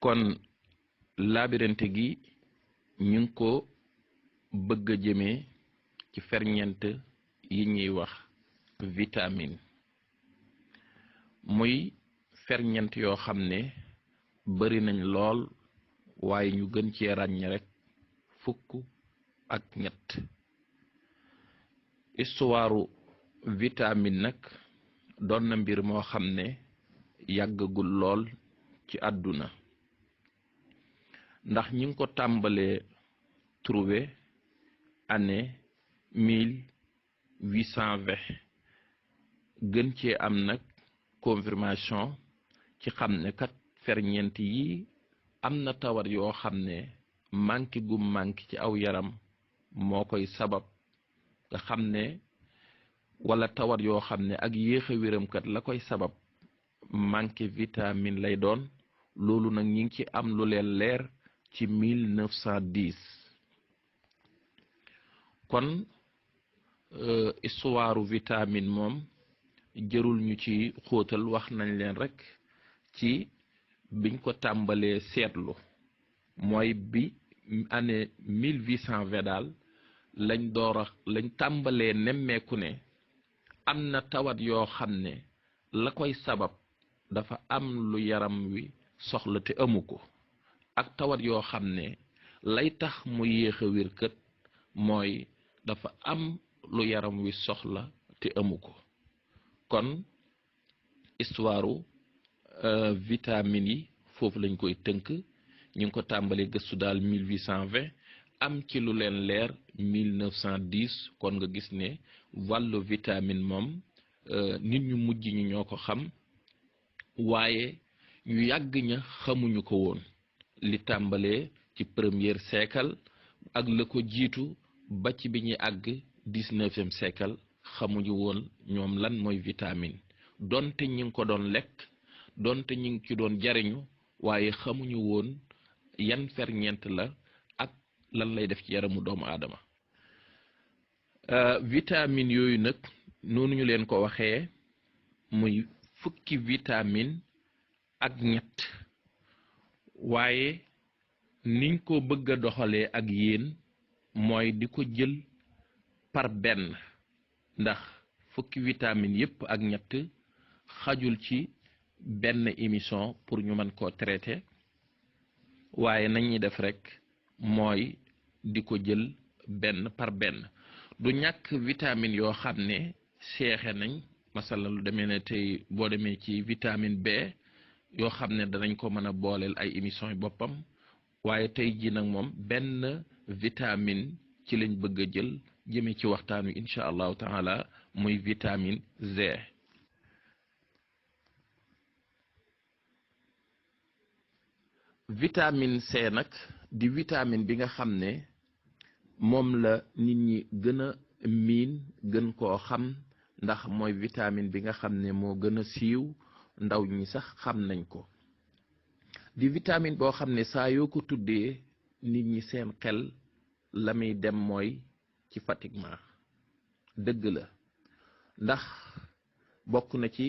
kon labirinte gi ñu ngi ko bëgg a jëmee ci ferñeent yi ñuy wax vitamine muy ferñeent yoo xam ne bari nañ lool waaye ñu gën cee ràññ rek fukk ak ñett. istuwaaru vitamine nag doon na mbir moo xam ne yàggagul lool ci àdduna ndax ñi ngi ko tàmbalee trouver année 1820 gën cee am nag confirmation ci xam ne kat ferñeent yi am na tawat yoo xam ne manki gum manki ci aw yaram moo koy sabab nga xam ne wala tawat yoo xam ne ak yéex a wéram kat la koy sabab manque vitamine lay doon. loolu nag ñi ngi ci am lu leen leer ci 1910 kon histoire vitamine moom jërul ñu ci xóotal wax nañ leen rek ci biñ ko tàmbalee seetlu mooy bi année 1820 daal lañ tàmbalee nemmeeku ne am na tawat yoo xam ne la koy sabab dafa am lu yaram wi soxla te amu ko ak tawat yoo xam ne lay tax mu yéex a wér kët mooy dafa am lu yaram wi soxla te amu ko. kon histoire vitamine yi foofu lañ koy tënk ñu ngi ko tàmbalee gëstu daal 1820 am ci lu leen leer 1910 kon nga gis ne wàllu vitamine moom nit ñu mujj ñi ñoo ko xam waaye ñu yàgg ña xamuñu ko woon li tàmbalee ci premier siècle ak la ko jiitu ba ci bi ñuy àgg 19e siècle xamuñu woon ñoom lan mooy vitamine donte ñi ngi ko doon lekk donte ñi ngi ci doon jariñu waaye xamuñu woon yan ferñeent la ak lan lay def ci yaramu doomu aadama. vitamine yooyu nag noonu ñu leen ko waxee muy fukki vitamine ak ñett waaye niñ ko bëgg a doxalee ak yéen mooy di ko jël par benn ndax fukki vitamine yépp ak ñett xajul ci benn émission pour ñu mën koo traiter waaye nañuy def rek mooy di ko jël benn par benn. du ñàkk vitamine yoo xam ne seexe nañ masala lu demee ne tey boo demee ci vitamine B yoo xam ne danañ ko mën a booleel ay émission yi boppam waaye tey ji nag moom benn vitamine ci lañ bëgg a jël jëme ci waxtaan wi incha allahu taala muy vitamine Z. vitamine C nag di vitamine bi nga xam ne moom la nit ñi gën a miin gën koo xam ndax mooy vitamine bi nga xam ne moo gën a siiw ndaw ñi sax xam nañ ko di vitamine boo xam ne saa yoo ko tuddee nit ñi seen xel la muy dem mooy ci fatiguement dëgg la ndax bokk na ci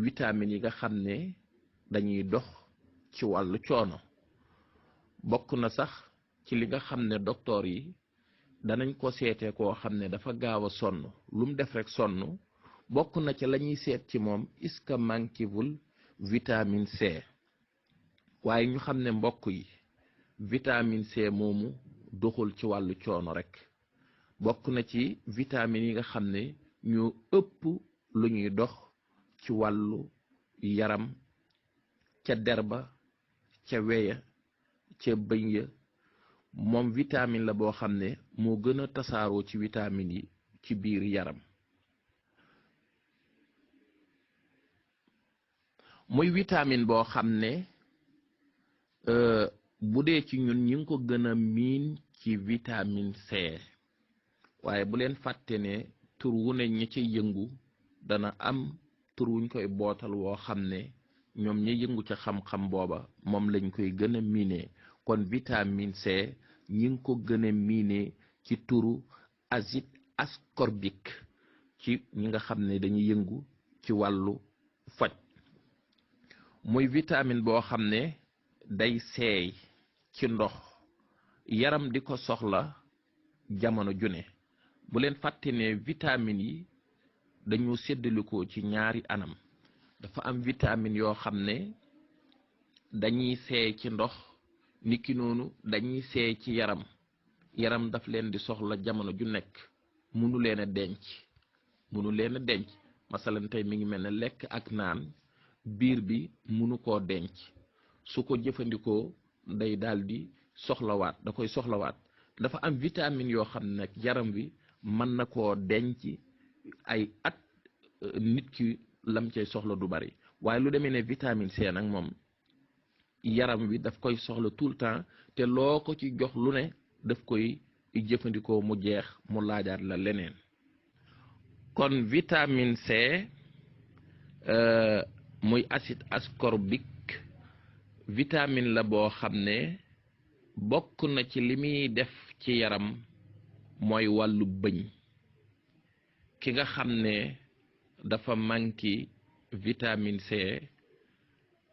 vitamine yi nga xam ne dañuy dox ci wàllu coono bokk na sax ci li nga xam ne docteur yi danañ ko seete koo xam ne dafa gaaw a sonn lu mu def rek sonn bokk na ci la ñuy seet ci moom est-ce que manquéwul vitamine C waaye ñu xam ne mbokk yi vitamine C moomu doxul ci wàllu coono rek bokk na ci vitamine yi nga xam ne ñoo ëpp lu ñuy dox ci wàllu yaram ca derba ca weya ca bëñ ya moom vitamine la boo xam ne moo gën a tasaaroo ci vitamine yi ci biir yaram muy vitamine boo xam ne bu dee ci ñun ñi ngi ko gën a miin ci vitamine C waaye bu leen fàtte ne tur wu ne ñi ci yëngu dana am tur wuñ koy bootal woo xam ne ñoom ñi yëngu ca xam-xam booba moom lañ koy gën a miinee kon vitamine C ñi ngi ko gën a miinee ci turu acide ascorbique ci ñi nga xam ne dañuy yëngu ci wàllu faj muy vitamine boo xam ne day seey ci ndox yaram di ko soxla jamono june. bu leen fàtte ne vitamine yi dañu séddalikoo ci ñaari anam. dafa am vitamine yoo xam ne dañuy seey ci ndox niki noonu dañuy seey ci yaram daf leen di soxla jamono ju nekk, munu leen a denc masalan tey mi ngi mel ne lekk ak naan biir bi munu koo denc, su ko jëfandikoo day daldi soxlawaat da koy soxlawaat. dafa am vitamine yoo xam ne nag yaram wi mën na koo denc ay at, nit ki lam cay soxla du bari. waaye lu demee ne vitamine C nag moom yaram wi daf koy soxla tout le temps, te loo ko ci jox lu ne daf koy jëfandikoo mu jeex, mu laajaat la leneen. kon vitamine C muy acide ascorbique vitamine la boo xam ne bokk na ci li muy def ci yaram mooy wàllu bëñ. ki nga xam ne dafa manqué vitamine C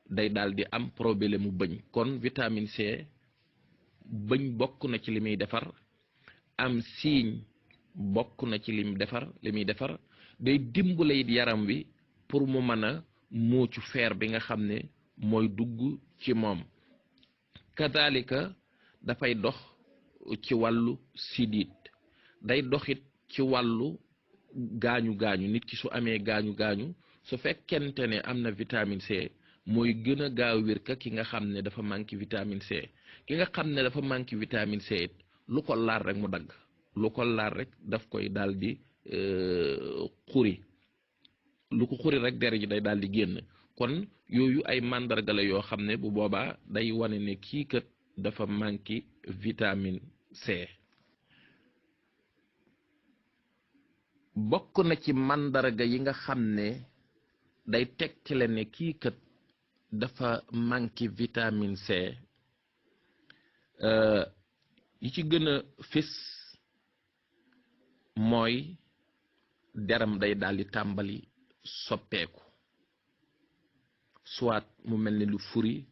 day daldi am problème mu bëñ. kon vitamine C bëñ bokk na ci li muy defar, am siiñ bokk na ci li muy defar day dimbale it yaram wi pour mu mën a muucu fer bi nga xam ne mooy dugg ci moom. kadalika dafay dox ci wàllu sidit, day doxit ci wàllu gaañu nit ki su amee gaañu su fekkente ne am na vitamine C mooy gën a gaaw wér ka ki nga xam ne dafa manqué vitamine C. ki nga xam ne dafa manqué vitamine C it lu ko laal rek mu dagg, lu ko laal rek daf koy daldi xuri, lu ko xuri rek deret ji day daldi génn. kon yooyu ay màndarga la yoo xam ne bu boobaa day wane ne kii kat dafa manqué vitamine C. bokk na ci màndarga yi nga xam ne day tegtale ne kii kat dafa manqué vitamine C, yi ci gën a fés mooy deram day daldi tàmbali soppeeku, soit mu mel ni lu furi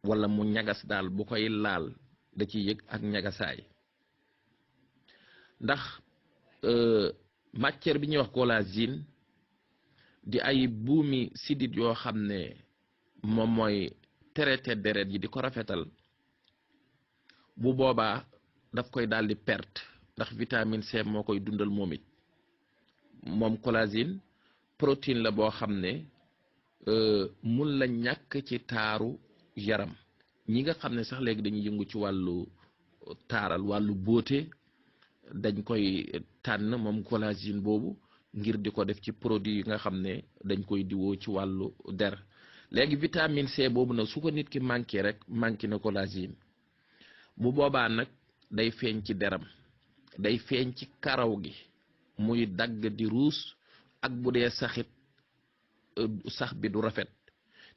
wala mu ñagas daal, bu koy laal da ci yëg ak ñagasaay. ndax matière bi ñuy wax collagène di ay buumi sidit yoo xam ne moom mooy traité deret yi di ko rafetal, bu boobaa daf koy daldi perte, ndax vitamine C moo koy dundal moom it. moom collagène protéine la boo xam ne mun la ñàkk ci taaru yaram. ñi nga xam ne sax léegi dañuy yëngu ci wàllu taaral, wàllu beauté, dañ koy tànn moom collagène boobu ngir di ko def ci produit yi nga xam ne dañ koy diwoo ci wàllu der. léegi vitamine C boobu nag su ko nit ki manqué rek manqué na collagène, bu boobaa nag day feeñ ci deram, day feeñ ci karaw gi muy dagg di ruus, ak bu dee saxit sax bi du rafet.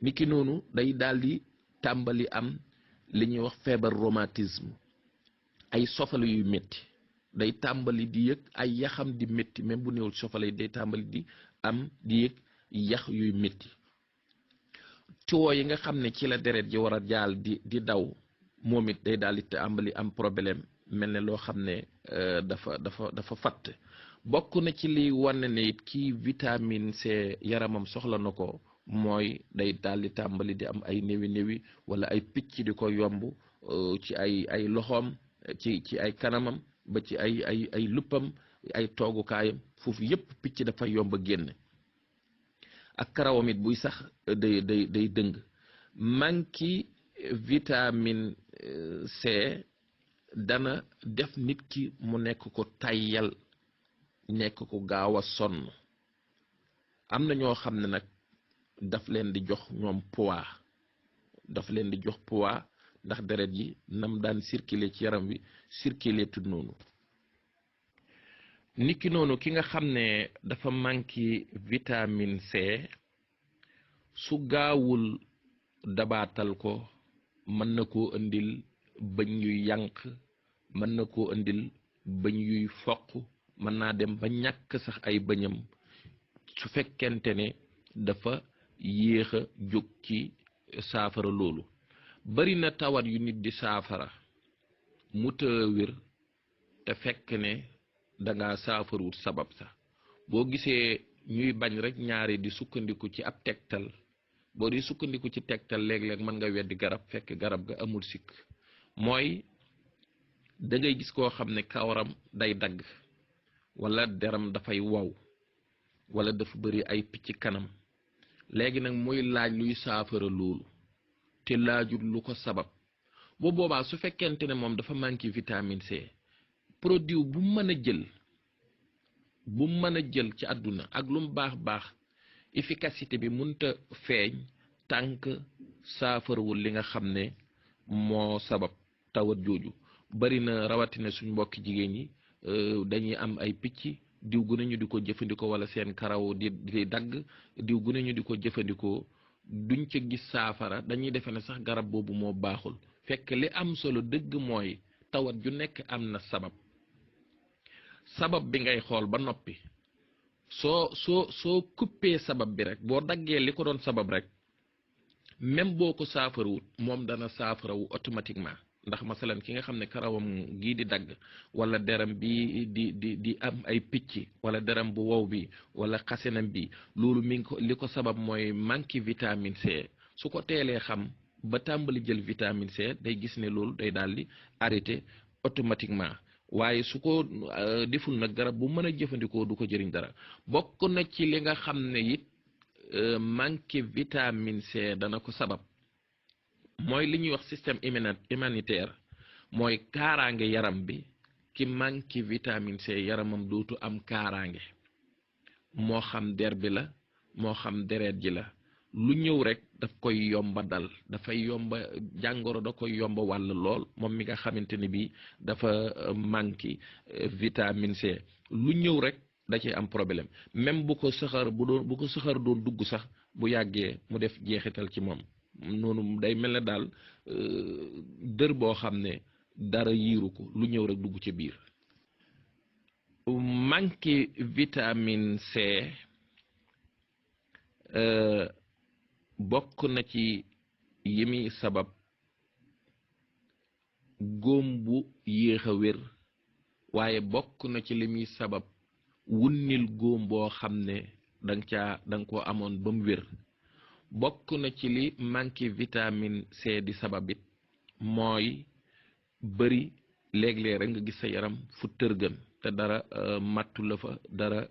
niki noonu day daldi tàmbali am li ñuy wax feebar rhumatisme, ay sofale yu métti, day tàmbali di yëg ay yaxam di métti, même bu néewul sofale yi day tàmbali di yëg yax yuy métti. tuyau yi nga xam ne ci la deret ji war a jaal di daw moom it day daldi tàmbali am problème, mel ne loo xam ne dafa fatt. bokk na ci liy wane ne it kii vitamine C yaramam soxla na ko mooy day daldi tàmbali di am ay néwi wala ay picc di ko yomb ci ay loxoom, ci ay kanamam, ba ci ay luppam, ay toogukaayam, foofu yépp picc dafa yomb a génn. ak karawam it buy sax day dëng. manki vitamine C dana def nit ki mu nekk ko tayyal, nekk ko gaaw a sonn. am na ñoo xam ne nag daf leen di jox ñoom poids, ndax deret yi nam daan circuler ci yaram wi circuler tout noonu. niki noonu ki nga xam ne dafa manqué vitamine C su gaawul dabaatal ko mën na koo indil bëñ yuy yànq, mën na koo indil bëñ yuy foq, mën naa dem ba ñàkk sax ay bëñam su fekkente ne dafa yéex a jóg ci saafara loolu. bari na tawat yu nit di saafara mu të wér te fekk ne danga saafaruwut sabab sax boo gisee ñuy bañ rek ñaari di sukkandiku ci ab tegtal boo di sukkandiku ci tegtal léeg-léeg mën nga weddi garab fekk garab ga amul sikk. mooy da ngay gis koo xam ne kawaram day dagg wala deram dafay wow wala dafa bari ay picc kanam léegi nag muy laaj luy saafara loolu te laajul lu ko sabab boo boobaa su fekkente ne moom dafa manqué vitamine C produit bu mën a jël ci àdduna ak lu mu baax baax efficacité bi mënta feeñ tànk saafarawul li nga xam ne moo sabab tawat jooju. bari na rawatina suñ mbokki jigéen ñi dañuy am ay picc diw gu ne ñu di ko jëfandikoo wala seen karaw di dagg diw gu ne ñu di ko jëfandikoo duñ ca gis saafara dañuy defe ne sax garab boobu moo baaxul fekk li am solo dëgg mooy tawat ju nekk am na sabab bi ngay xool ba noppi soo coupé sabab bi rek boo daggee li ko doon sabab rek même boo ko saafarawut moom dana saafarawu automatiquement. ndax masalan ki nga xam ne karawam gii di dagg wala deram bi di am ay picc wala deram bu wow bi wala xasenam bi loolu mi ngi ko li ko sabab mooy manque vitamine C su ko teelee xam ba tàmbali jël vitamine C day gis ne loolu day daal di arrêté automatiquement. waaye su ko deful nag garab bu mën a jëfandikoo du ko jëriñ dara. bokk na ci li nga xam ne it manque vitamine C dana ko sabab mooy li ñuy wax système immunitaire mooy kaaraange yaram bi ki manque vitamine C yaramam dootu am kaaraange moo xam der bi la moo xam deret ji la lu ñëw rek daf koy yomba dal dafay yomba jàngoro da koy yomba wàll lool moom mi nga xamante ni bi dafa manque vitamine C lu ñëw rek da cee am problème même bu ko saxar doon dugg sax bu yàggee mu def jeexital ci moom. noonu day mel ne daal dër boo xam ne dara yiiru ko lu ñëw rek dugg ci biir. manque vitamine C bokk na ci yi muy sabab góom bu yéex a wér waaye bokk na ci li muy sabab wunnil góom boo xam ne danga ko amoon ba mu wér. bokk na ci li manque vitamine C di sababit mooy bëri léeg-léeg rek nga gis sa yaram fu tërgën te dara mattu la fa dara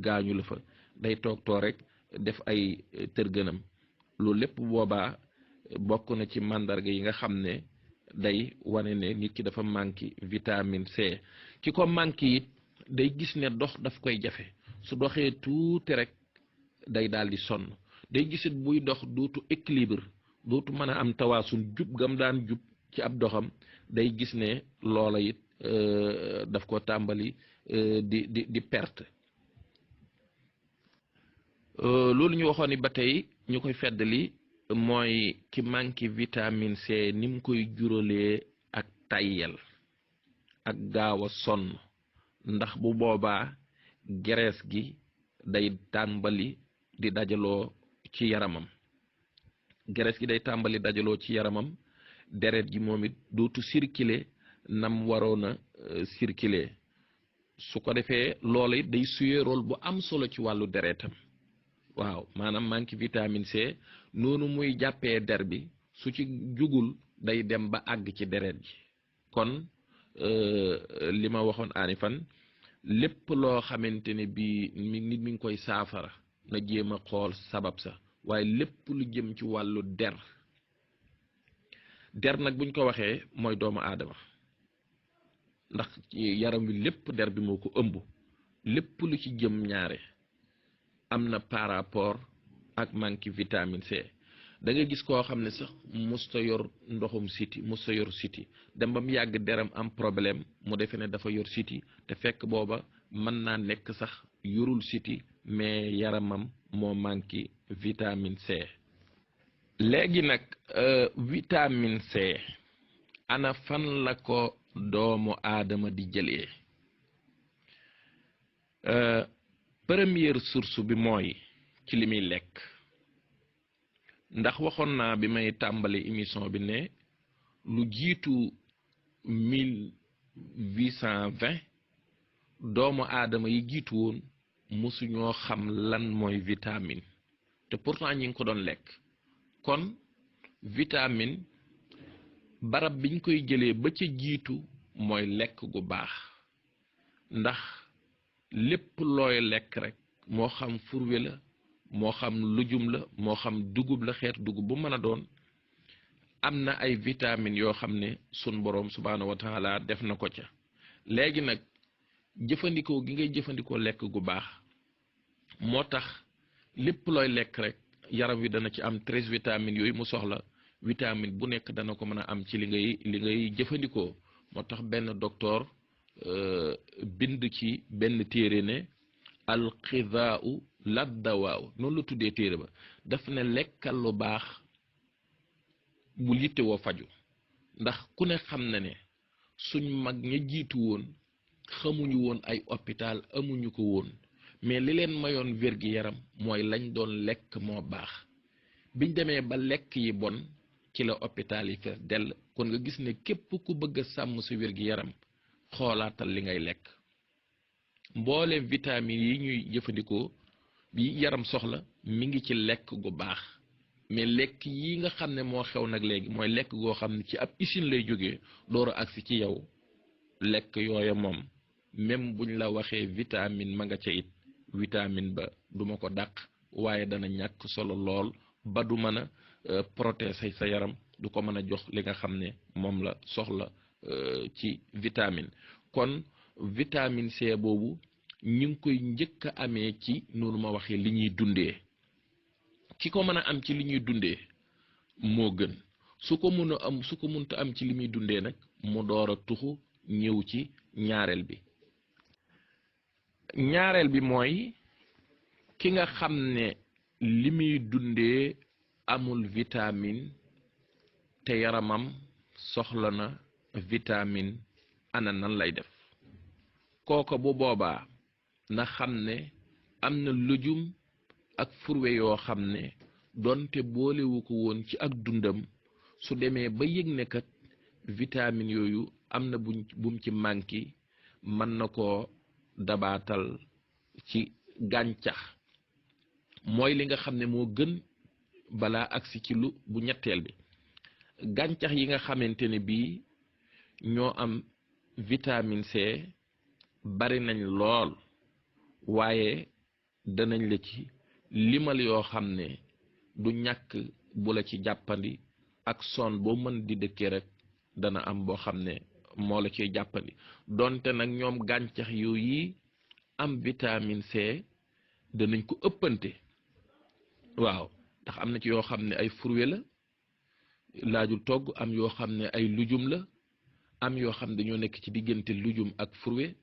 gaañu la fa day toog rek def ay tërgënam loolu lépp boobaa bokk na ci màndarga yi nga xam ne day wane ne nit ki dafa manque vitamine C. ki ko manque it day gis ne dox daf koy jafe su doxee tuuti rek day daal di sonn. day gisit buy dox dootu équilibre dootu mën a am tawaasun jub gam daan jub ci ab doxam day gis ne loola it daf ko tàmbali di perte. loolu ñu waxoon ni ba tey ñu koy feddali mooy ki manque vitamine C ni mu koy juralee ak tayyel ak gaaw a sonn ndax bu boobaa graisse gi day tàmbali di dajaloo ci yaramam deret ji moom it dootu circuler nam waroon a circuler su ko defee loola it day suyee rôle bu am solo ci wàllu deretam. waaw maanaam manque vitamine C noonu muy jàppee der bi su ci jugul day dem ba àgg ci deret ji. kon li ma waxoon aani fan lépp loo xamante ne bii nit mi ngi koy saafara na jéem a xool sabab sa waaye lépp lu jëm ci wàllu der nag buñ ko waxee mooy doomu aadama ndax yaram wi lépp der bi moo ko ëmb lépp lu ci jëm ñaare am na par rapport ak manque vitamine C. da nga gis koo xam ne sax musta yor ndoxum siti musta yor siti dem ba mu yàgg deram am problème mu defe ne dafa yor siti te fekk booba mën naa nekk sax yorul siti mais yaramam moo manque vitamine C. léegi nag vitamine C ana fan la ko doomu aadama di jëlee première source bi mooy ci li muy lekk ndax waxoon naa bi may tàmbali émission bi ne lu jiitu 1820 doomu aadama yi jiitu woon mosuñoo xam lan mooy vitamine te pourtant ñi ngi ko doon lekk. kon vitamine barab biñ koy jëlee ba ca jiitu mooy lekk gu baax, ndax lépp looy lekk rek moo xam furwe la moo xam lujum la moo xam dugub la, xeet dugub bu mën a doon am na ay vitamines yoo xam ne sun boroom subhaanahu wa taala def na ko ca. léegi nag jëfandikoo gi ngay jëfandikoo lekk gu baax moo tax lépp looy lekk rek yaram wi dana ci am 13 vitamines yooyu mu soxla. vitamine bu nekk dana ko mën a am ci li ngay jëfandikoo. moo tax benn docteur bind ci benn téere ne alxidaau laddawaaw, noonu la tuddee téere ba. daf ne lekkal lu baax bul yittewoo faju, ndax ku ne xam na ne suñ mag ña jiitu woon xamuñu woon ay hôpital, amuñu ko woon, mais li leen mayoon wér-gi-yaram mooy lañ doon lekk moo baax. biñ demee ba lekk yi bon ci la hôpital yi fees dell. kon nga gis ne képp ku bëgg a sàmm sa wér-gi-yaram xoolaatal li ngay lekk. mbooleem vitamines yi ñuy jëfandikoo bi yaram soxla mi ngi ci lekk gu baax, mais lekk yi nga xam ne moo xew nag léegi mooy lekk goo xam ne ci ab usine lay jógee door a agsi ci yow. lekk yooya moom même buñ la waxee vitamine ma nga ca it, vitamine ba duma ko dàq, waaye dana ñàkk solo lool ba du mën a protéger sa yaram, du ko mën a jox li nga xam ne moom la soxla ci vitamine. kon vitamine C boobu ñu ngi koy njëkk a amee ci noonu ma waxee li ñuy dundee. ki ko mën a am ci li ñuy dundee moo gën, su ko mënta am ci li muy dundee nag mu door a tuxu ñëw ci ñaareel bi. ñaareel bi mooy ki nga xam ne li muy dundee amul vitamine te yaramam soxla na vitamine, ana nan lay def? kooka bu boobaa na xam ne am na lujum ak furwe yoo xam ne donte boolewu ko woon ci ak dundam, su demee ba yëg ne kat vitamine yooyu am na bum ci manki, mën na koo dabaatal ci gàncax. mooy li nga xam ne moo gën balaa agsi ci lu bu ñetteel bi. gàncax yi nga xamante ne bii ñoo am vitamine C bari nañ lool, waaye danañ la ci limal yoo xam ne du ñàkk bu la ci jàppandi, ak son boo mën di dëkkee rek dana am boo xam ne moo la ciy jàppandi. donte nag ñoom gàncax yooyu am vitamine C danañ ko ëppante. waaw, ndax am na ci yoo xam ne ay fruits la laajul togg, am yoo xam ne ay lujum la, am yoo xam ne dañoo nekk ci diggante lujum ak fruits.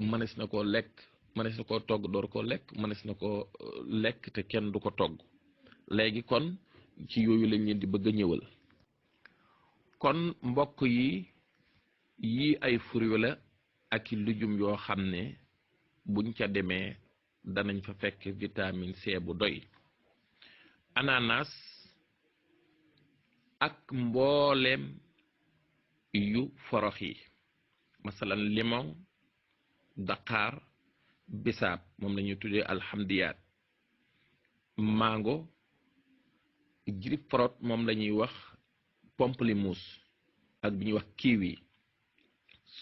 mënees na koo lekk, mënees na koo togg door koo lekk, mënees na koo lekk te kenn du ko togg. léegi kon ci yooyu lañ leen di bëgg a ñëwal. kon mbokk yi ay fruits la ak i lujum yoo xam ne buñ ca demee danañ fa fekk vitamine C bu doy. ananas ak mbooleem yu forox yi, masalan limon, daqaar, bisaab moom la ñuy tuddee alhamdiyaat, mango, grapefruit moom la ñuy wax pamplemousse, ak bi ñuy wax kiwi.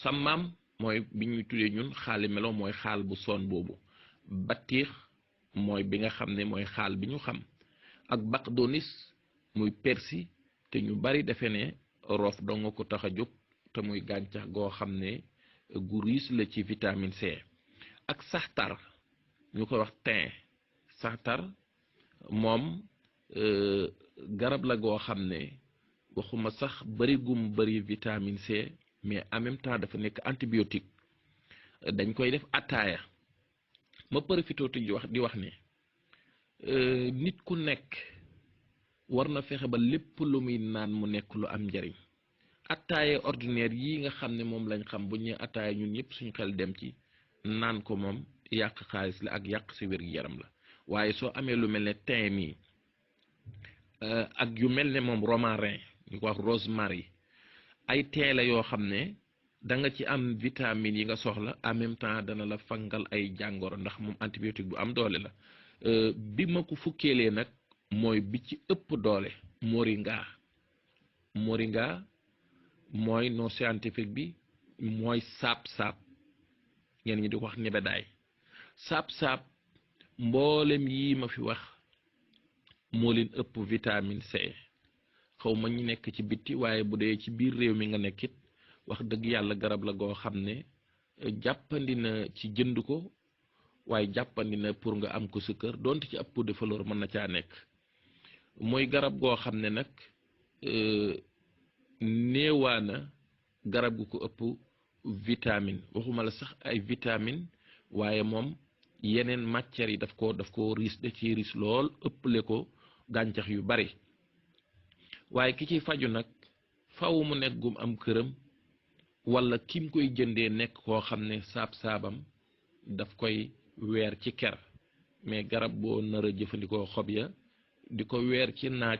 samaam mooy bi ñuy tuddee ñun xaali melo, mooy xaal bu son boobu. batiix mooy bi nga xam ne mooy xaal bi ñu xam, ak baqdonis muy persi, te ñu bari defe ne roof dong ko tax a jóg, te muy gàncax goo xam ne gu riis la ci vitamine C. ak saxtar ñu koy wax thym. saxtar moom garab la goo xam ne waxuma sax bari gum bari vitamine C, mais en même temps dafa nekk antibiotique. dañ koy def ataaya. ma profité di wax ne nit ku nekk war na fexe ba lépp lu muy naan mu nekk lu am njariñ. ataaya ordinaire yi nga xam ne moom lañ xam bu ñu ataaya ñun ñëpp suñu xel dem ci naan ko, moom yàq xaalis la ak yàq si wér-gi-yaram la. waaye soo amee lu mel ne thym mi ak yu mel ne moom romarin ñu ko wax rosemary ay tee la yoo xam ne da nga ci am vitamines yi nga soxla en même temps dana la fangal ay jàngoro ndax moom antibiotique bu am doole la bi ma ko fukkeelee nag mooy bi ci ëpp doole moringa mooy nom scientifique bi mooy saab-saab ngeen ñi di ko wax nebedaay saab-saab mboolem yii ma fi wax moo leen ëpp vitamine C xaw ma ñu nekk ci bitti waaye bu dee ci biir réew mi nga nekkit wax dëgg yàlla garab la goo xam ne jàppandi na ci jënd ko waaye jàppandi na pour nga am ko sa kër donte ci ab pot de fleur mën na caa nekk mooy garab goo xam ne nag néewaana garab gu ko ëpp vitamine waxuma la sax ay vitamine waaye moom yeneen matières yi daf ko riis da ci riis lool ëpple ko gàncax yu bari waaye ki ci faju nag faw mu nekk gum am këram wala kim koy jëndee nekk koo xam ne saab-saabam daf koy weer ci ker mais garab boo nar a jëfandikoo xob ya di ko weer ci naaj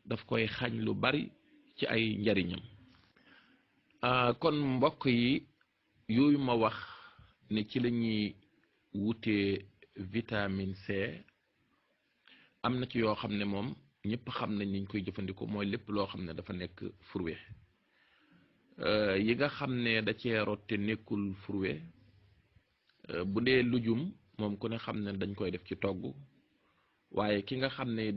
daf koy xañ lu bari ci ay njariñam kon mbokk yi yooyu ma wax ne ci la ñuy wutee vitamine C am na ci yoo xam ne moom ñëpp xam nañ niñ koy jëfandikoo mooy lépp loo xam ne dafa nekk fruit yi nga xam ne da cee rot te nekkul fruit bu dee lujum moom ku ne xam ne dañ koy def ci togg waaye ki nga xam ne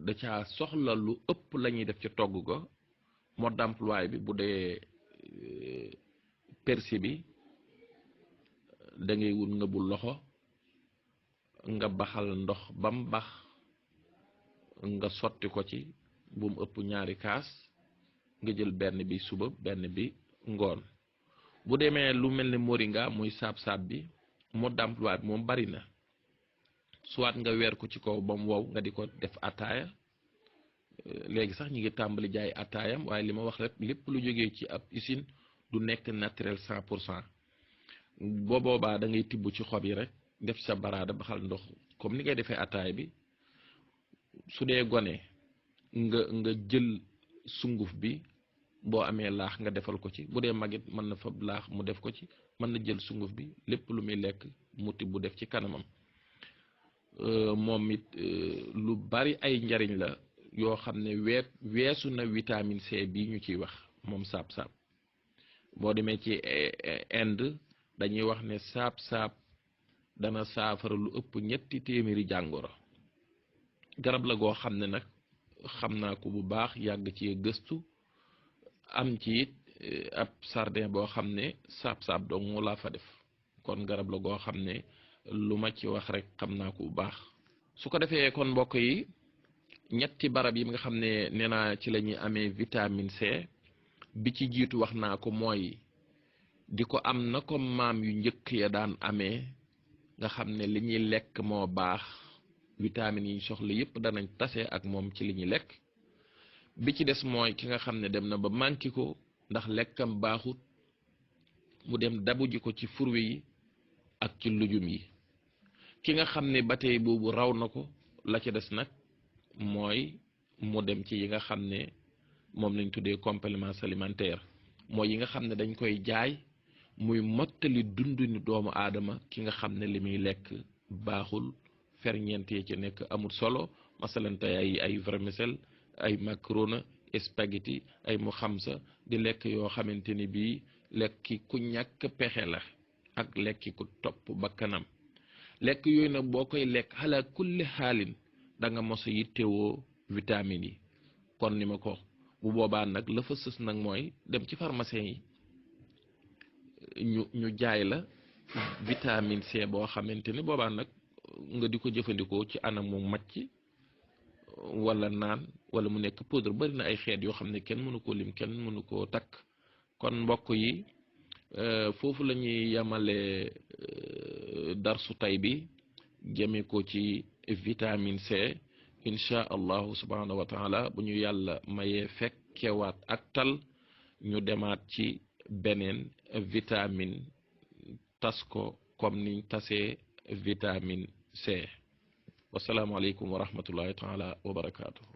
da caa soxla lu ëpp la ñuy def ci togg ga mode d'emploi bi bu dee persil bi da ngay wut nga bul loxo nga baxal ndox bam bax nga sotti ko ci bu mu ëpp ñaari kaas nga jël benn bi suba benn bi ngoon bu demee lu mel ne moringa muy saab-saab bi mode d'emploi bi moom bari na soit nga weer ko ci kaw ba mu wow nga di ko def ataaya léegi sax ñi ngi tàmbali jaay ataayam waaye li ma wax rek lépp lu jógee ci ab usine du nekk naturel 100% boobaa da ngay tibb ci xob yi rek def sa baraada baxal ndox comme ni ngay defee ataay bi su dee gone nga jël sunguf bi boo amee laax nga defal ko ci bu dee magit mën na fa laax mu def ko ci mën na jël sunguf bi lépp lu muy lekk mu tibb def ci kanamam moom it lu bari ay njariñ la yoo xam ne weesu na vitamine C bii ñu ciy wax moom saab-saab boo demee ci Inde dañuy wax ne saab-saab dana saafara lu ëpp 300 jàngoro garab la goo xam ne nag xam naa ko bu baax yàgg ci gëstu am ci it ab sardin boo xam ne saab-saab dong moo laa fa def kon garab la goo xam ne lu ma ci wax rek xam naa ko bu baax su ko defee kon mbokk yi ñetti barab yi nga xam ne nee naa ci la ñuy amee vitamine C bi ci jiitu wax naa ko mooy di ko am na ko maam yu njëkk ya daan amee nga xam ne li ñuy lekk moo baax vitamines yi soxla yépp danañ tase ak moom ci li ñuy lekk bi ci des mooy ki nga xam ne dem na ba manqué ko ndax lekkam baaxut mu dem dabu ji ko ci fruits yi ak ci lujum yi ki nga xam ne ba tey boobu raw na ko la ca des nag mooy mu dem ci yi nga xam ne moom lañ tuddee compléments alimentaires mooy yi nga xam ne dañ koy jaay muy mottali dundinu doomu aadama ki nga xam ne li muy lekk baaxul ferñeent yi ci nekk amul solo masalan tey ay vermicelle ay macaroni spaghetti ay mu xamsa di lekk yoo xamante ni bii lekki ku ñàkk pexe la ak lekki ku topp bakkanam lekk yooyu nag boo koy lekk xalaa kulli xaalin da nga mos a yittewoo vitamines yi kon ni ma ko bu boobaa nag la fa sës nag mooy dem ci pharmacien yi ñu jaay la vitamine C boo xamante ni boobaa nag nga di ko jëfandikoo ci anam mu macc wala naan wala mu nekk poudre bari na ay xeet yoo xam ne kenn mënu koo lim kenn mënu koo takk kon mbokk yi foofu la ñuy yamale darsu tay bi jëme ko ci vitamine C insha allahu subhanahu wa taala bu ñu yàlla mayee fekkewaat ak tal ñu demaat ci beneen vitamine tas ko comme niñ tasee vitamine C wasalaamu aleykum wa rahmatullahi taala wa barakaatuhu